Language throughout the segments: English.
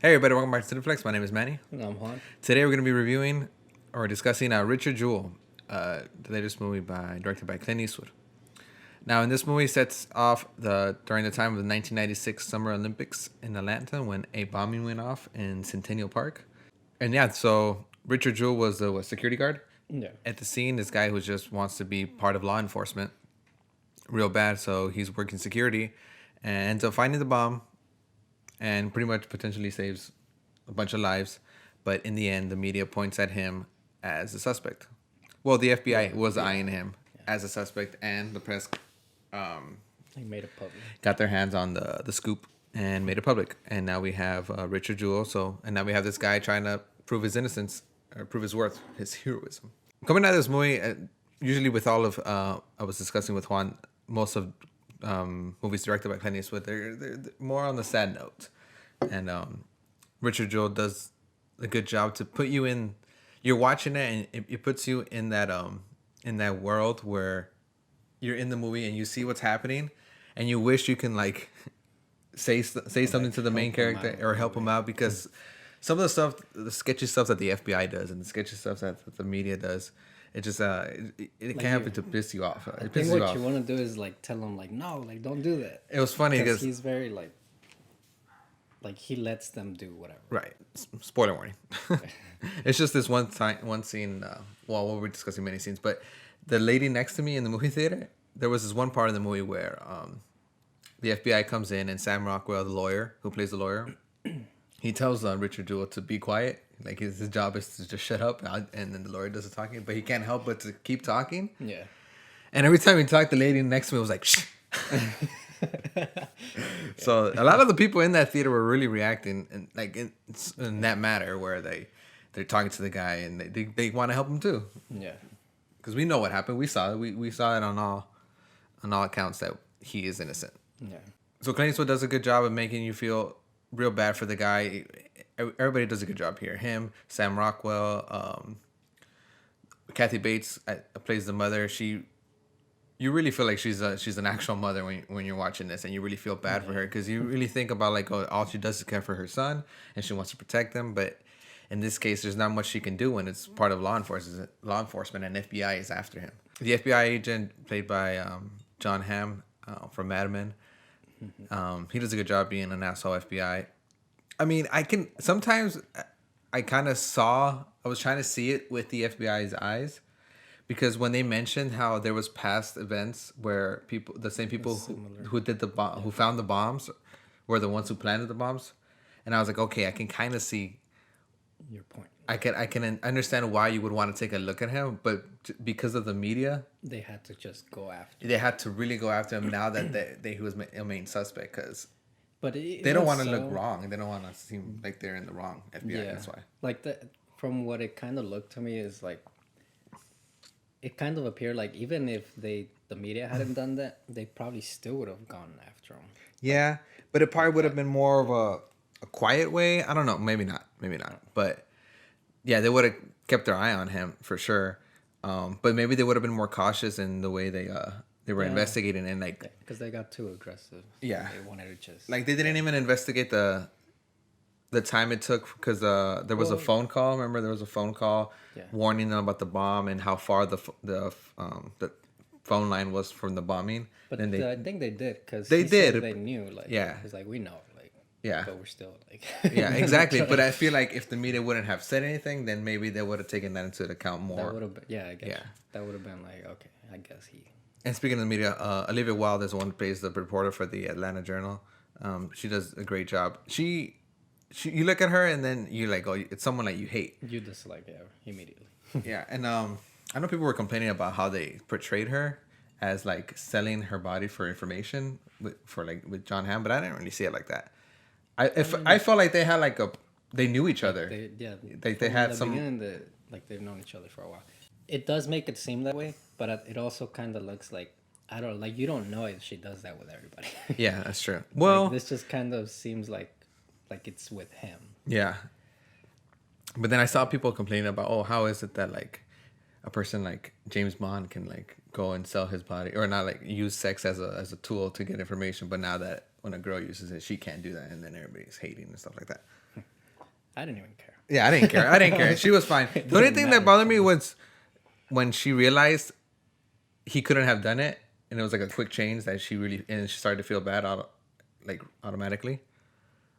Hey everybody, welcome back to CineFlex. My name is Manny. And I'm Juan. Today we're going to be reviewing or discussing Richard Jewell, the latest movie directed by Clint Eastwood. Now, in this movie sets off during the time of the 1996 Summer Olympics in Atlanta when a bombing went off in Centennial Park. And yeah, so Richard Jewell was the security guard at the scene. This guy who just wants to be part of law enforcement real bad, so he's working security and ends up finding the bomb and pretty much potentially saves a bunch of lives. But in the end, the media points at him as a suspect. Well, the FBI was eyeing him as a suspect, and the press He made it public. got their hands on the scoop and made it public. And now we have Richard Jewell. And now we have this guy trying to prove his innocence, or prove his worth, his heroism. Coming out of this movie, usually with all of, I was discussing with Juan, most of movies directed by Clint Eastwood, they're more on the sad note. And Richard Jewell does a good job to put you in. You're watching it, and it puts you in that world where you're in the movie and you see what's happening, and you wish you can like say something to the main character or help him out, because some of the stuff, the sketchy stuff that the FBI does and the sketchy stuff that the media does, it just it can happen to piss you off. I think what you want to do is like tell him like, no, like don't do that. It was funny because he's very like he lets them do whatever. Right. Spoiler warning. It's just this one scene. Well, we're discussing many scenes, but the lady next to me in the movie theater, there was this one part of the movie where the FBI comes in and Sam Rockwell, the lawyer who plays the lawyer, he tells Richard Jewell to be quiet. Like his job is to just shut up, and then the lawyer does the talking, but he can't help but to keep talking. Yeah. And every time he talked, the lady next to me was like, shh. So a lot of the people in that theater were really reacting and like in that matter where they're talking to the guy and they want to help him too. Yeah. Because we know what happened. We saw it. We saw it on all accounts that he is innocent. Yeah. So Clint Eastwood does a good job of making you feel real bad for the guy. Everybody does a good job here. Him, Sam Rockwell, Kathy Bates plays the mother. You really feel like she's an actual mother when you're watching this, and you really feel bad for her, because you really think about like, oh, all she does is care for her son and she wants to protect them. But in this case, there's not much she can do when it's part of law enforcement and FBI is after him. The FBI agent played by John Hamm from Mad Men, he does a good job being an asshole FBI. I mean, I was trying to see it with the FBI's eyes. Because when they mentioned how there was past events where the same people who did who found the bombs, were the ones who planted the bombs, and I was like, okay, I can kind of see your point. I can understand why you would want to take a look at him, but because of the media, they had to just go after. They had to really go after him now that he was a main suspect, because. But they don't want to look wrong. They don't want to seem like they're in the wrong. FBI. Yeah. That's why. Like from what it kind of looked to me is like. It kind of appeared like even if the media hadn't done that, they probably still would have gone after him. Yeah, but it probably would have been more of a quiet way. I don't know. Maybe not. But yeah, they would have kept their eye on him for sure. But maybe they would have been more cautious in the way they were investigating, and like because they got too aggressive. Yeah, they wanted to just like they didn't even investigate the time it took, because there was a phone call. Remember, there was a phone call warning them about the bomb and how far the phone line was from the bombing. But I think they did, because they knew, like, it's like we know, like, but we're still like yeah, exactly. But I feel like if the media wouldn't have said anything, then maybe they would have taken that into account more. That would have been, I guess that would have been like, okay, I guess he. And speaking of the media, Olivia Wilde is the one who plays the reporter for the Atlanta Journal. She does a great job. You look at her and then you're like, oh, it's someone like you hate. You dislike her immediately. Yeah, and I know people were complaining about how they portrayed her as like selling her body for information with John Hamm, but I didn't really see it like that. I felt like they had like they knew each other. They had some. They've known each other for a while. It does make it seem that way, but it also kind of looks like, I don't know, like you don't know if she does that with everybody. Yeah, that's true. Well, like, this just kind of seems like it's with him. Yeah. But then I saw people complaining about, oh, how is it that like a person like James Bond can like go and sell his body, or not like use sex as a tool to get information, but now that when a girl uses it, she can't do that, and then everybody's hating and stuff like that. I didn't even care. Yeah, I didn't care. I didn't care. She was fine. The only thing that bothered me was when she realized he couldn't have done it, and it was like a quick change that she really, and she started to feel bad, like automatically.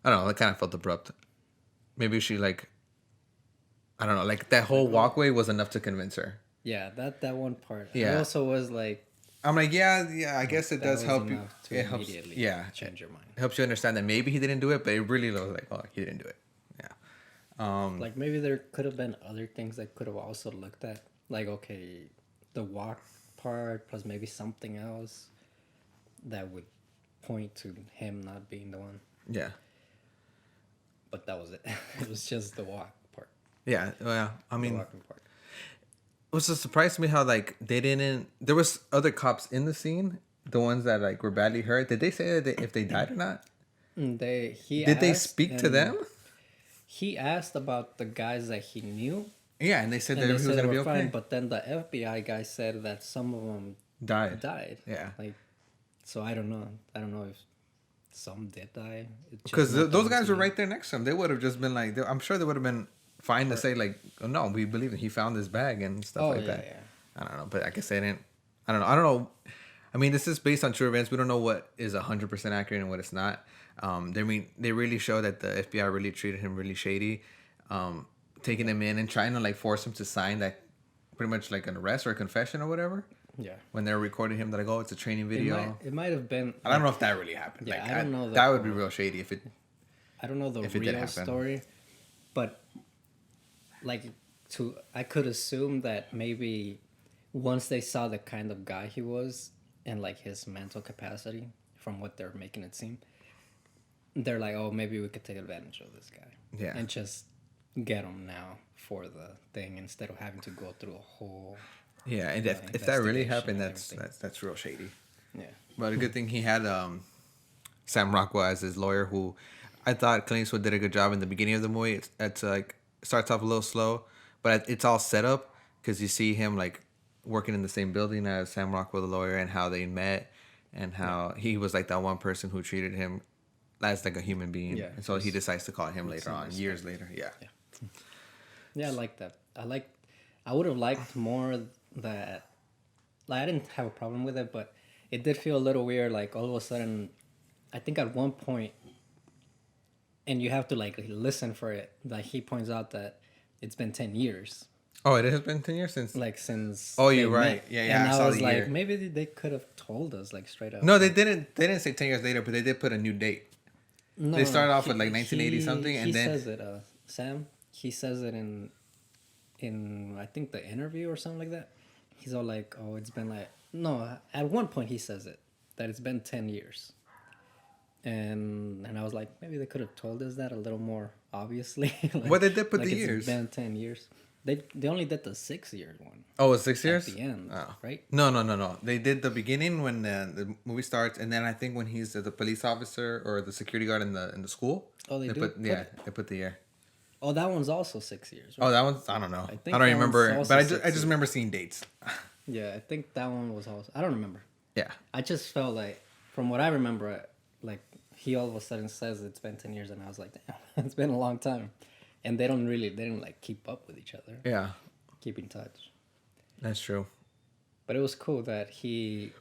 I don't know. It kind of felt abrupt. Maybe she like, I don't know. Like that whole walkway was enough to convince her. Yeah, that one part. Yeah. I also was like, I'm like, yeah. I guess it that does was help you. enough to It helps. immediately Yeah, change your mind. it helps you understand that maybe he didn't do it, but it really was like, oh, he didn't do it. Yeah. Like maybe there could have been other things that could have also looked at. Like, okay, the walk part plus maybe something else that would point to him not being the one. Yeah. But that was it. It was just the walk part. Yeah. Well, I The mean, walking part. it was a surprise to me how like they didn't. There was other cops in the scene, the ones that like were badly hurt. Did they say that if they died or not? Did Did they speak to them? He asked about the guys that he knew. Yeah, and they said that And he they was said gonna they be were okay. fine, but then the FBI guy said that some of them died. Yeah. Like, so I don't know. I don't know if some did die. It's just Because not the those ones guys were he- right there next to him. They would have just been like, I'm sure they would have been fine to say like, oh, no, we believe that he found his bag and stuff Oh, like yeah, that. yeah. I don't know, but I guess they didn't. I don't know. I mean, this is based on true events. We don't know what is 100% accurate and what it's not. They really show that the FBI really treated him really shady, taking him in and trying to like force him to sign that pretty much like an arrest or a confession or whatever. Yeah. When they're recording him, they're like, oh, it's a training video. It might have been. I don't know if that really happened. Yeah, Like, I don't know that would be real shady if it. I don't know the if it did real happen. story, but like I could assume that maybe once they saw the kind of guy he was and like his mental capacity from what they're making it seem, they're like, oh, maybe we could take advantage of this guy. Yeah. And just get him now for the thing instead of having to go through a whole. Yeah, and if that really investigation happened, and that's real shady. Yeah. But a good thing he had Sam Rockwell as his lawyer, who I thought Clint Eastwood did a good job in the beginning of the movie. It's like starts off a little slow, but it's all set up because you see him like working in the same building as Sam Rockwell, the lawyer, and how they met, and how he was like that one person who treated him as like a human being. Yeah, And so he decides to call him later on, years later. Yeah. Yeah, I like that. I would have liked more that. Like, I didn't have a problem with it, but it did feel a little weird. Like all of a sudden, I think at one point, and you have to like listen for it. Like he points out that it's been 10 years. Oh, it has been 10 years since. Like since. Oh, they you're right. met. Yeah, And I I saw was the like, year. maybe they could have told us like straight up. No, they didn't. They didn't say 10 years later, but they did put a new date. No, They started off he- with like 1980 something, he and then says it. Sam, he says it in I think the interview or something like that. He's all like, "Oh, it's been like no." At one point, he says it that it's been 10 years, and I was like, maybe they could have told us that a little more obviously. Like, Well, they did put the it's years. been 10 years. They only did the 6-year one oh, it's 6 years. at the end, Oh. right? No. They did the beginning when the movie starts, and then I think when he's the police officer or the security guard in the school. Oh, they do put put yeah, it? they put the year. Oh, that one's also 6 years. Right? Oh, that one's I don't know. I I, think don't that remember, one's but I also just 6 remember seeing dates. Yeah, I think that one was also. I don't remember. Yeah. I just felt like, from what I remember, like he all of a sudden says it's been 10 years, and I was like, damn, it's been a long time, and they didn't like keep up with each other, Yeah, keep in touch. that's true. But it was cool that he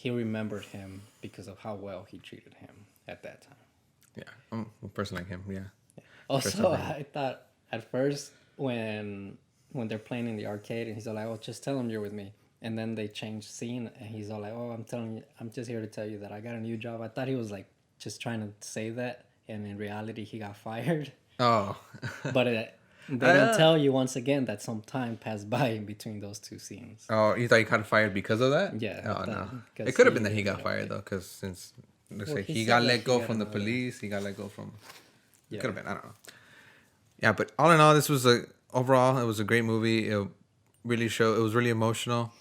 remembered him because of how well he treated him at that time. Yeah, a person like him. Yeah. Also, I thought at first when they're playing in the arcade, and he's all like, "Oh, just tell him you're with me," and then they change scene, and he's all like, "Oh, I'm just here to tell you that I got a new job." I thought he was like just trying to say that, and in reality, he got fired. Oh. But they don't tell you once again that some time passed by in between those two scenes. Oh, you thought he got fired because of that? Yeah, Oh I no. thought- It 'cause could have been he that he got ended up fired like- though, because since it looks Well, like he he said got that let he go got from the another- police. He got let go from. Yeah. Could have been. I don't know. Yeah, but all in all, this was overall it was a great movie. It was really emotional.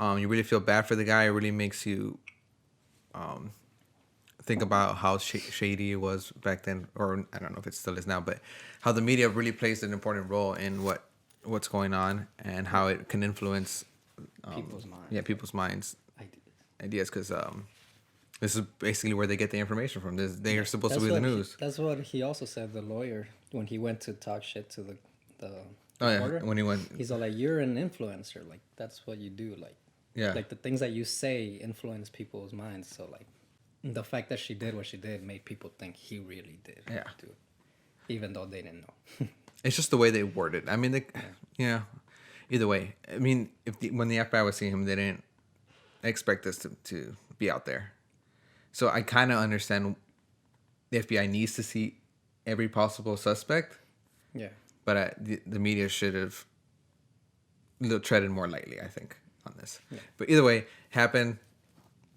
You really feel bad for the guy. It really makes you think about how shady it was back then, or I don't know if it still is now, but how the media really plays an important role in what's going on and how it can influence People's minds. Yeah, people's minds, I did. ideas. Because This is basically where they get the information from. They are supposed to be the what news. That's what he also said, the lawyer, when he went to talk shit to the Oh yeah, reporter. when he went. He's all like, "You're an influencer. Like that's what you do. Like Yeah. like the things that you say influence people's minds. So like the fact that she did what she did made people think he really did. Yeah. Do it, even though they didn't know. It's just the way they word it. I mean, yeah. Either way, I mean, when the FBI was seeing him, they didn't expect this to be out there. So I kind of understand the FBI needs to see every possible suspect, Yeah. but the media should have treaded more lightly, I think, on this. Yeah. But either way, happened.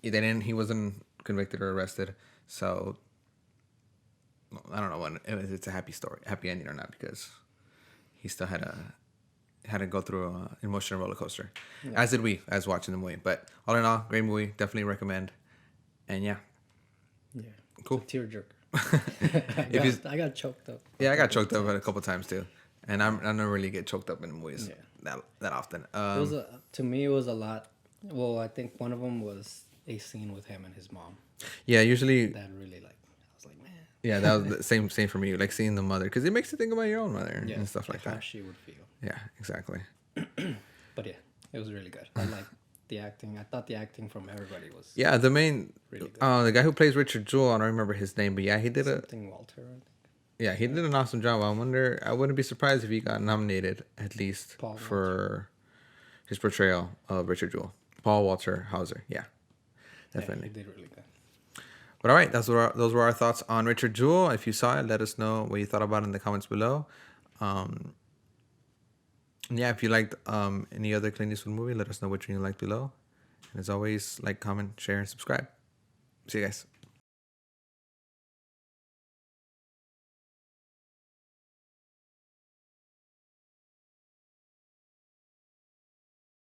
He wasn't convicted or arrested. So I don't know if it's a happy ending or not, because he still had to go through an emotional roller coaster, as did we as watching the movie. But all in all, great movie. Definitely recommend. And yeah, cool. Tearjerker. I got choked up. Yeah, I got choked up a couple times too, and I don't really get choked up in movies that often. To me, it was a lot. Well, I think one of them was a scene with him and his mom. Yeah, usually. That really I was like, man. Yeah, that was the same for me. Like seeing the mother, because it makes you think about your own mother and stuff like how that. she would feel. Yeah, exactly. But yeah, it was really good. I liked the acting. I thought the acting from everybody was The main, really good. the guy who plays Richard Jewell, I don't remember his name, but yeah, he did Something Walter, I think. he did an awesome job. I wouldn't be surprised if he got nominated at least for his portrayal of Richard Jewell. Paul Walter Hauser, yeah, definitely. Yeah, he did really good. But all right, those were our thoughts on Richard Jewell. If you saw it, let us know what you thought about it in the comments below. Yeah, if you liked any other Clint Eastwood movie, let us know which one you liked below. And as always, like, comment, share, and subscribe. See you guys.